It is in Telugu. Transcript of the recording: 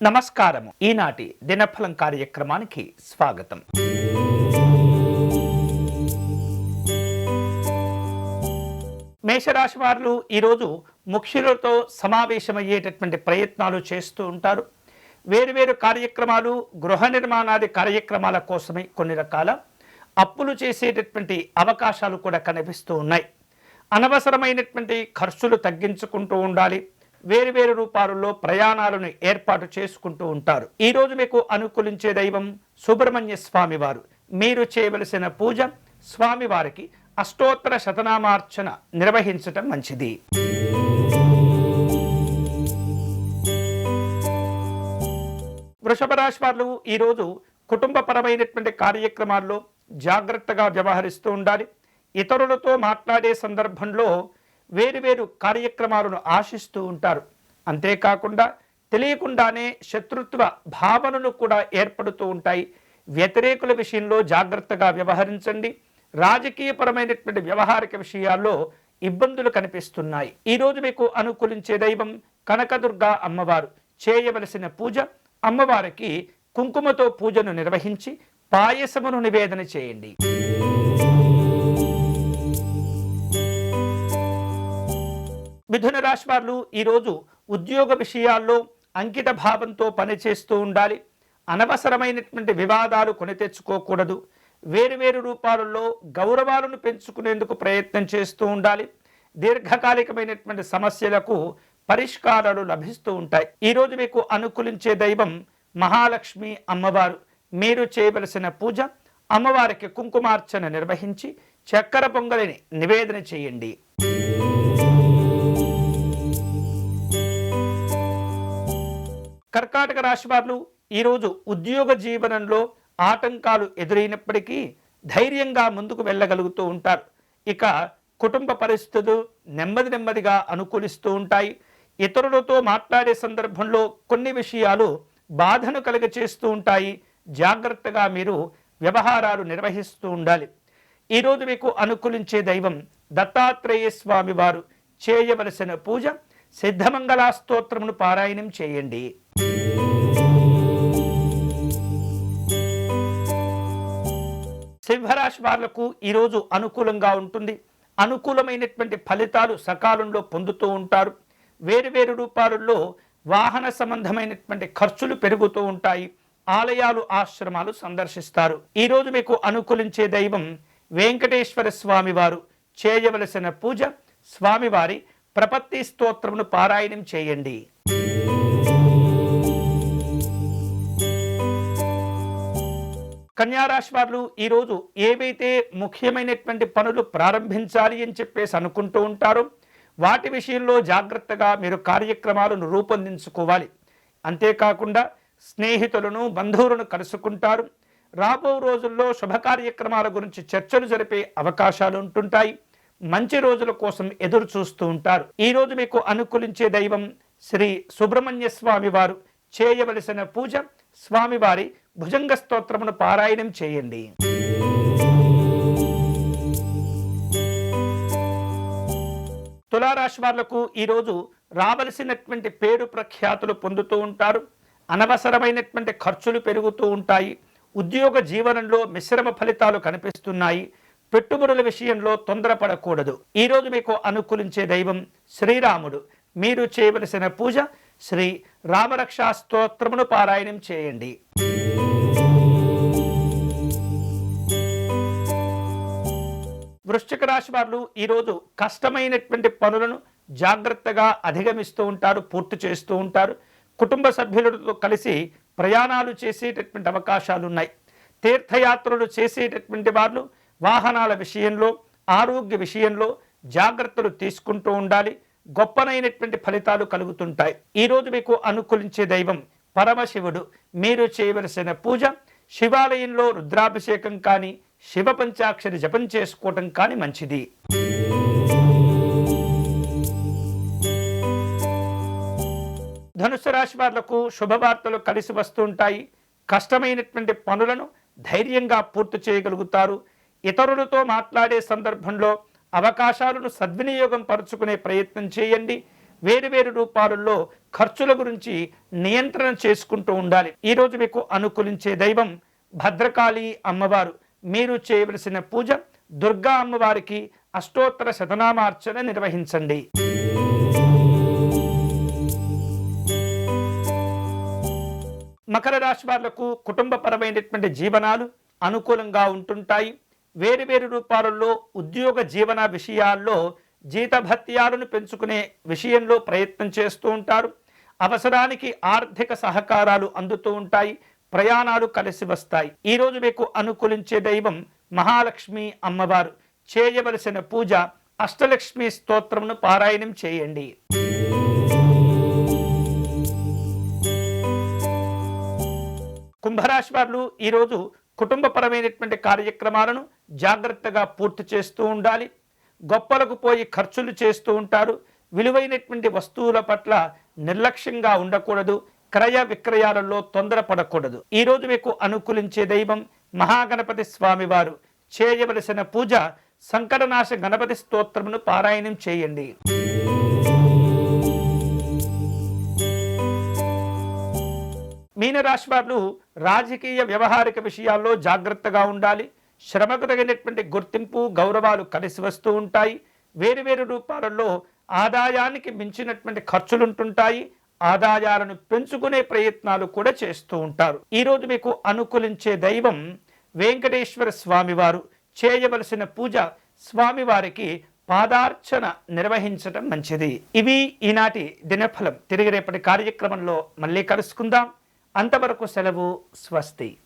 నమస్కారము. ఈనాటి దినఫలం కార్యక్రమానికి స్వాగతం. మేషరాశి వారు ఈరోజు ముఖ్యులతో సమావేశమయ్యేటటువంటి ప్రయత్నాలు చేస్తూ ఉంటారు. వేరువేరు కార్యక్రమాలు, గృహ నిర్మాణాది కార్యక్రమాల కోసమే కొన్ని రకాల అప్పులు చేసేటటువంటి అవకాశాలు కూడా కనిపిస్తూ ఉన్నాయి. అనవసరమైనటువంటి ఖర్చులు తగ్గించుకుంటూ ఉండాలి. వేరువేరు రూపాలలో ప్రయాణాలను ఏర్పాటు చేసుకుంటూ ఉంటారు. ఈరోజు మీకు అనుకూలించే దైవం సుబ్రహ్మణ్య స్వామి వారు. మీరు చేయవలసిన పూజ స్వామివారికి అష్టోత్తర శతనామార్చన నిర్వహించటం మంచిది. వృషభ రాశి వారు ఈరోజు కుటుంబపరమైనటువంటి కార్యక్రమాల్లో జాగ్రత్తగా వ్యవహరిస్తూ ఉండాలి. ఇతరులతో మాట్లాడే సందర్భంలో వేరువేరు కార్యక్రమాలను ఆశిస్తూ ఉంటారు. అంతేకాకుండా తెలియకుండానే శత్రుత్వ భావనలు కూడా ఏర్పడుతూ ఉంటాయి. వ్యతిరేకుల విషయంలో జాగ్రత్తగా వ్యవహరించండి. రాజకీయపరమైనటువంటి వ్యవహారిక విషయాల్లో ఇబ్బందులు కనిపిస్తున్నాయి. ఈరోజు మీకు అనుకూలించే దైవం కనకదుర్గ అమ్మవారు. చేయవలసిన పూజ అమ్మవారికి కుంకుమతో పూజను నిర్వహించి పాయసమును నివేదన చేయండి. మిథున రాశి వారు ఈరోజు ఉద్యోగ విషయాల్లో అంకిత భావంతో పనిచేస్తూ ఉండాలి. అనవసరమైనటువంటి వివాదాలు కొని తెచ్చుకోకూడదు. వేరువేరు రూపాలలో గౌరవాలను పెంచుకునేందుకు ప్రయత్నం చేస్తూ ఉండాలి. దీర్ఘకాలికమైనటువంటి సమస్యలకు పరిష్కారాలు లభిస్తూ ఉంటాయి. ఈరోజు మీకు అనుకూలించే దైవం మహాలక్ష్మి అమ్మవారు. మీరు చేయవలసిన పూజ అమ్మవారికి కుంకుమార్చన నిర్వహించి చక్కెర పొంగలిని నివేదన చేయండి. కర్కాటక రాశి వారు ఈరోజు ఉద్యోగ జీవనంలో ఆటంకాలు ఎదురైనప్పటికీ ధైర్యంగా ముందుకు వెళ్ళగలుగుతూ ఉంటారు. ఇక కుటుంబ పరిస్థితులు నెమ్మదిగా అనుకూలిస్తూ ఉంటాయి. ఇతరులతో మాట్లాడే సందర్భంలో కొన్ని విషయాలు బాధను కలుగచేస్తూ ఉంటాయి. జాగ్రత్తగా మీరు వ్యవహారాలు నిర్వహిస్తూ ఉండాలి. ఈరోజు మీకు అనుకూలించే దైవం దత్తాత్రేయ స్వామి వారు. చేయవలసిన పూజ సిద్ధమంగళ స్తోత్రమును పారాయణం చేయండి. సింహరాశి వాళ్లకు ఈరోజు అనుకూలంగా ఉంటుంది. అనుకూలమైనటువంటి ఫలితాలు సకాలంలో పొందుతూ ఉంటారు. వేరువేరు రూపాలలో వాహన సంబంధమైనటువంటి ఖర్చులు పెరుగుతూ ఉంటాయి. ఆలయాలు, ఆశ్రమాలు సందర్శిస్తారు. ఈరోజు మీకు అనుకూలించే దైవం వెంకటేశ్వర స్వామి వారు. చేయవలసిన పూజ స్వామివారి ప్రపత్తి స్తోత్రమును పారాయణం చేయండి. కన్యారాశి వారు ఈరోజు ఏవైతే ముఖ్యమైనటువంటి పనులు ప్రారంభించాలి అని చెప్పేసి అనుకుంటూ ఉంటారో వాటి విషయంలో జాగ్రత్తగా మీరు కార్యక్రమాలను రూపొందించుకోవాలి. అంతేకాకుండా స్నేహితులను, బంధువులను కలుసుకుంటారు. రాబో రోజుల్లో శుభ కార్యక్రమాల గురించి చర్చలు జరిపే అవకాశాలు ఉంటుంటాయి. మంచి రోజుల కోసం ఎదురు చూస్తూ ఉంటారు. ఈరోజు మీకు అనుకూలించే దైవం శ్రీ సుబ్రహ్మణ్య స్వామి వారు. చేయవలసిన పూజ స్వామివారి భుజంగ స్తోత్రమును పారాయణం చేయండి. తులారాశి వాళ్లకు ఈరోజు రావలసినటువంటి పేరు ప్రఖ్యాతులు పొందుతూ ఉంటారు. అనవసరమైనటువంటి ఖర్చులు పెరుగుతూ ఉంటాయి. ఉద్యోగ జీవనంలో మిశ్రమ ఫలితాలు కనిపిస్తున్నాయి. పెట్టుబడుల విషయంలో తొందరపడకూడదు. ఈరోజు మీకు అనుకూలించే దైవం శ్రీరాముడు. మీరు చేయవలసిన పూజ శ్రీ రామరక్షా స్తోత్రమును పారాయణం చేయండి. వృశ్చిక రాశి వారు ఈరోజు కష్టమైనటువంటి పనులను జాగ్రత్తగా అధిగమిస్తూ ఉంటారు, పూర్తి చేస్తూ ఉంటారు. కుటుంబ సభ్యులతో కలిసి ప్రయాణాలు చేసేటటువంటి అవకాశాలు ఉన్నాయి. తీర్థయాత్రలు చేసేటటువంటి వారు వాహనాల విషయంలో, ఆరోగ్య విషయంలో జాగ్రత్తలు తీసుకుంటూ ఉండాలి. గొప్పనైనటువంటి ఫలితాలు కలుగుతుంటాయి. ఈరోజు మీకు అనుకూలించే దైవం పరమశివుడు. మీరు చేయవలసిన పూజ శివాలయంలో రుద్రాభిషేకం కానీ, శివ పంచాక్షరి జపం చేసుకోవటం కానీ మంచిది. ధనుసు రాశి వాళ్లకు శుభవార్తలు కలిసి వస్తుంటాయి. కష్టమైనటువంటి పనులను ధైర్యంగా పూర్తి చేయగలుగుతారు. ఇతరులతో మాట్లాడే సందర్భంలో అవకాశాలను సద్వినియోగం పరుచుకునే ప్రయత్నం చేయండి. వేరు రూపాలలో ఖర్చుల గురించి నియంత్రణ చేసుకుంటూ ఉండాలి. ఈరోజు మీకు అనుకూలించే దైవం భద్రకాళి అమ్మవారు. మీరు చేయవలసిన పూజ దుర్గా అమ్మవారికి అష్టోత్తర శతనామార్చన నిర్వహించండి. మకర రాశి వాళ్లకు కుటుంబపరమైనటువంటి జీవనాలు అనుకూలంగా ఉంటుంటాయి. వేరు రూపాలలో ఉద్యోగ జీవన విషయాల్లో జీతభత్యాలను పెంచుకునే విషయంలో ప్రయత్నం చేస్తూ ఉంటారు. అవసరానికి ఆర్థిక సహకారాలు అందుతూ ఉంటాయి. ప్రయాణాలు కలిసి వస్తాయి. ఈరోజు మీకు అనుకూలించే దైవం మహాలక్ష్మి అమ్మవారు. చేయవలసిన పూజ అష్టలక్ష్మి స్తోత్రమును పారాయణం చేయండి. కుంభరాశి వారు ఈరోజు కుటుంబపరమైనటువంటి కార్యక్రమాలను జాగ్రత్తగా పూర్తి చేస్తూ ఉండాలి. గొప్పలకు పోయి ఖర్చులు చేస్తూ ఉంటారు. విలువైనటువంటి వస్తువుల పట్ల నిర్లక్ష్యంగా ఉండకూడదు. క్రయ విక్రయాలలో తొందరపడకూడదు. ఈరోజు మీకు అనుకూలించే దైవం మహాగణపతి స్వామివారు. చేయవలసిన పూజ సంకటనాశ గణపతి స్తోత్రమును పారాయణం చేయండి. మీనరాశి వారు రాజకీయ వ్యవహారిక విషయాల్లో జాగ్రత్తగా ఉండాలి. శ్రమకు తగినటువంటి గుర్తింపు గౌరవాలు కలిసి వస్తూ ఉంటాయి. వేరు రూపాలలో ఆదాయానికి మించినటువంటి ఖర్చులుంటుంటాయి. ఆదాయాలను పెంచుకునే ప్రయత్నాలు కూడా చేస్తూ ఉంటారు. ఈరోజు మీకు అనుకూలించే దైవం వెంకటేశ్వర స్వామివారు. చేయవలసిన పూజ స్వామివారికి పాదార్చన నిర్వహించడం మంచిది. ఇవి ఈనాటి దినఫలం. తిరిగి రేపటి కార్యక్రమంలో మళ్ళీ కలుసుకుందాం. అంతవరకు సెలవు. స్వస్తి.